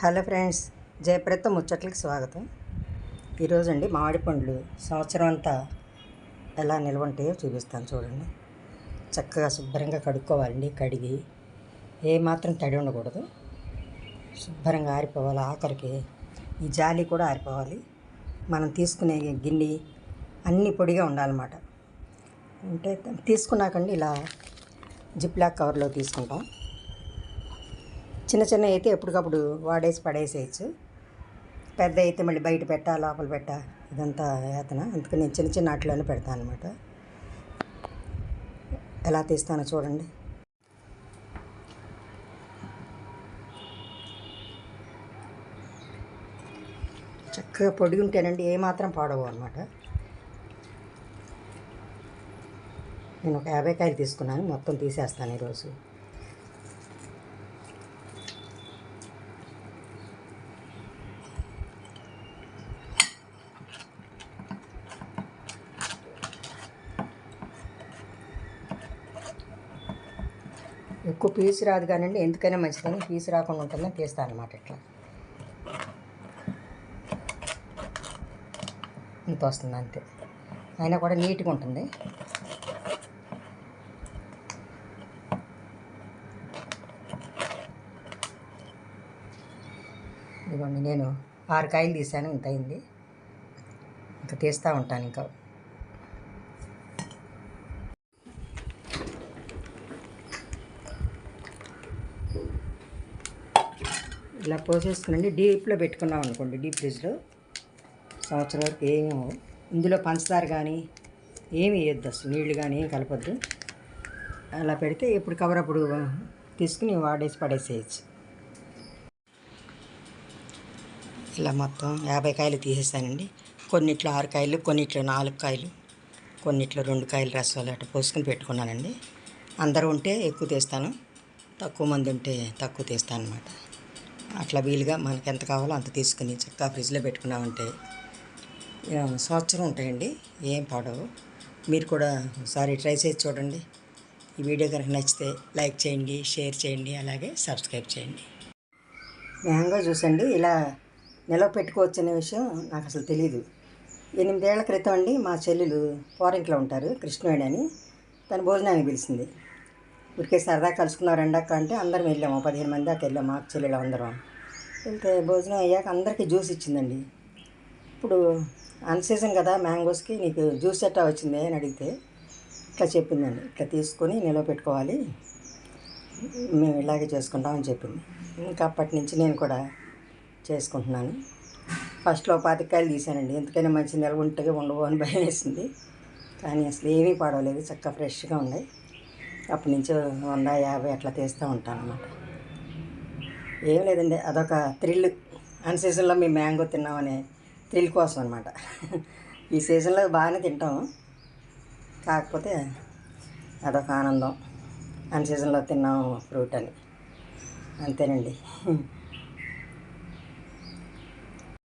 Hello friends, Jayaprada ముచ్చట్లకి స్వాగతం. ఈరోజు అండి మామిడి పండ్లు సంవత్సరం అంతా ఎలా నిల్వ ఉంటాయో చూపిస్తాను. చూడండి, చక్కగా శుభ్రంగా కడుక్కోవాలండి. కడిగి ఏమాత్రం తడి ఉండకూడదు, శుభ్రంగా ఆరిపోవాలి. ఆఖరికి ఈ జాలి కూడా ఆరిపోవాలి. మనం తీసుకునే గిన్నె అన్నీ పొడిగా ఉండాలన్నమాట. అంటే తీసుకున్నాకండి ఇలా జిప్లాక్ కవర్లో తీసుకుంటాం. చిన్న చిన్న అయితే ఎప్పటికప్పుడు వాడేసి పడేసేయచ్చు. పెద్ద అయితే మళ్ళీ బయట పెట్టా లోపల పెట్టా ఇదంతా యాతన. అందుకని నేను చిన్న చిన్న వాటిలోనే పెడతాను అనమాట. ఎలా తీస్తానో చూడండి. చక్కగా పొడి ఉంటేనండి ఏమాత్రం పాడవు అనమాట. నేను ఒక 50 కాయలు తీసుకున్నాను, మొత్తం తీసేస్తాను ఈరోజు. ఎక్కువ పీసు రాదు కానండి, ఎందుకైనా మంచిదని పీసు రాకుండా ఉంటుందని తీస్తాను అనమాట. ఇట్లా ఇంత వస్తుంది అంతే, అయినా కూడా నీట్గా ఉంటుంది. ఇదిగోండి, నేను 6 కాయలు తీసాను, ఇంత అయింది. ఇంకా తీస్తూ ఉంటాను. ఇంకా ఇలా పోసేసుకునండి. డీప్లో పెట్టుకున్నాం అనుకోండి, డీప్ ఫ్రిడ్జ్లో సంవత్సరం వరకు ఏమీ ఇందులో పంచదార కానీ ఏమి వేయద్దు, అసలు నీళ్ళు కానీ ఏం కలపద్దు. అలా పెడితే ఎప్పుడు కవర్ అప్పుడు తీసుకుని వాడేసి పడేసేయచ్చు. ఇలా మొత్తం 50 కాయలు తీసేసానండి. కొన్నిట్లో 6 కాయలు, కొన్నిట్లో 4 కాయలు, కొన్నిట్లో 2 కాయలు రసాలు అట్లా పోసుకొని పెట్టుకున్నానండి. అందరూ ఉంటే ఎక్కువ తీస్తాను, తక్కువ మంది ఉంటే తక్కువ తీస్తాను అనమాట. అట్లా వీలుగా మనకి ఎంత కావాలో అంత తీసుకుని చక్కగా ఫ్రిడ్జ్లో పెట్టుకున్నామంటే సంవత్సరం ఉంటాయండి, ఏం పాడవు. మీరు కూడా ఒకసారి ట్రై చేసి చూడండి. ఈ వీడియో కనుక నచ్చితే లైక్ చేయండి, షేర్ చేయండి, అలాగే సబ్స్క్రైబ్ చేయండి. మ్యాంగో జ్యూస్ అండి ఇలా నిలవ పెట్టుకోవచ్చు అనే విషయం నాకు అసలు తెలీదు. 8 ఏళ్ల క్రితం అండి మా చెల్లెలు పోరింట్లో ఉంటారు, కృష్ణవేణి అని, తన భోజనానికి పిలిచింది. ఊరికే సరదా కలుసుకున్నారు రెండక్క అంటే అందరం వెళ్ళాము. 15 మంది దాకా వెళ్ళాము, మాకు చెల్లెలు అందరం. వెళ్తే భోజనం అయ్యాక అందరికీ జ్యూస్ ఇచ్చిందండి. ఇప్పుడు అన్ సీజన్ కదా మ్యాంగోస్కి, నీకు జ్యూస్ ఎట్టా వచ్చింది అని అడిగితే ఇట్లా చెప్పిందండి, ఇట్లా తీసుకొని నిలవ పెట్టుకోవాలి, మేము ఇలాగే చేసుకుంటామని చెప్పింది. ఇంకా అప్పటి నుంచి నేను కూడా చేసుకుంటున్నాను. ఫస్ట్లో 25 కాయలు తీసానండి, ఎందుకైనా మంచి నిల్వ ఉంటే ఉండవు అని భయం వేసింది. కానీ అసలు ఏమీ పాడవలేదు, చక్కగా ఫ్రెష్గా ఉన్నాయి. అప్పటి నుంచి 100, 50 అట్లా తీస్తూ ఉంటాను అన్నమాట. ఏం లేదండి, అదొక థ్రిల్. అన్ సీజన్లో మేము మ్యాంగో తిన్నామనే థ్రిల్ కోసం అనమాట. ఈ సీజన్లో బాగానే తింటాం, కాకపోతే అదొక ఆనందం, అన్ సీజన్లో తిన్నాము ఫ్రూట్ అని, అంతేనండి.